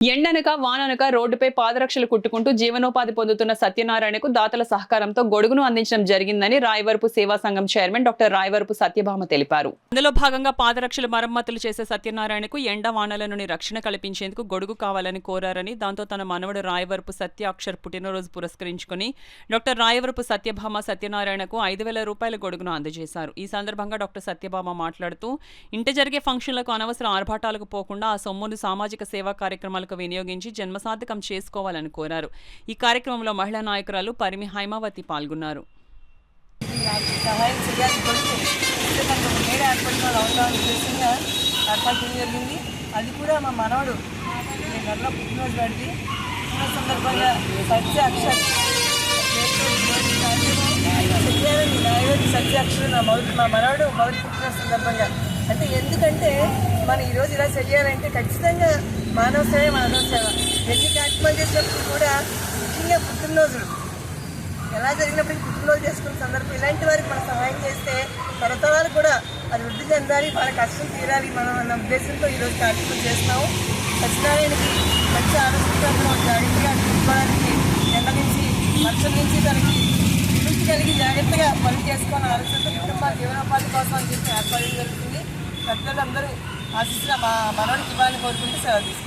ఎండనక వాననక రోడ్డుపై పాదరక్షలు కుట్టుకుంటూ జీవనోపాధి పొందుతున్న సత్యనారాయణకు దాతల సహకారంతో గొడుగును అందించడం జరిగిందని రాయవరపు సేవా సంఘం చైర్మన్ డాక్టర్ రాయవరపు సత్యభామ తెలిపారు. అందులో భాగంగా పాదరక్షల మరమ్మతులు చేసే సత్యనారాయణకు ఎండ వానల నుండి రక్షణ కల్పించేందుకు గొడుగు కావాలని కోరారని, దాంతో తన మనవడు రాయవరపు సత్య అక్షర్ పుట్టినరోజు పురస్కరించుకుని డాక్టర్ రాయవరపు సత్యభామ సత్యనారాయణకు 5,000 రూపాయల గొడుగును అందజేశారు. ఈ సందర్భంగా డాక్టర్ సత్యభామ మాట్లాడుతూ, ఇంట జరిగే ఫంక్షన్లకు అనవసర ఆర్భాటాలకు పోకుండా ఆ సొమ్మును సామాజిక సేవా కార్యక్రమాలకు వినియోగించి జన్మసార్థకం చేసుకోవాలని కోరారు. ఈ కార్యక్రమంలో మహిళా నాయకురాలు పరిమి హైమావతి పాల్గొన్నారు. అది కూడా మా మనవడు పుట్టినరోజు గడిపి సందర్భంగా సత్య అక్షరం మా మనవడు మొదటి పుట్టినరోజు సందర్భంగా. అంటే ఎందుకంటే మనం ఈరోజు ఇలా చేయాలంటే ఖచ్చితంగా మానవ సేవ ఎన్ని కార్యక్రమాలు చేసినప్పుడు కూడా ముఖ్యంగా పుట్టినరోజులు ఎలా జరిగినప్పటికీ పుట్టినరోజు చేసుకున్న సందర్భం ఇలాంటి వారికి మనం సహాయం చేస్తే తరతరాలు కూడా అది వృద్ధి చెందాలి, వాళ్ళ కష్టం తీరాలి మనం అన్న ఉద్దేశంతో ఈరోజు కార్యక్రమం చేస్తున్నాము. సత్యనారాయణకి మంచి ఆరోగ్యంగా జాగ్రత్తగా చూసుకోవడానికి ఎండ నుంచి వర్షం నుంచి తనకి విముక్తి కలిగి జాగ్రత్తగా పని చేసుకోవాలని ఆలోచనతో కుటుంబ జీవనోపాధి కోసం అని చెప్పి ఏర్పాటు జరుగుతుంది. సత్యులందరూ ఆశిస్తున్న మా మనవడికి ఇవ్వాలని కోరుకుంటూ సెలవు తీసుకుంటాం.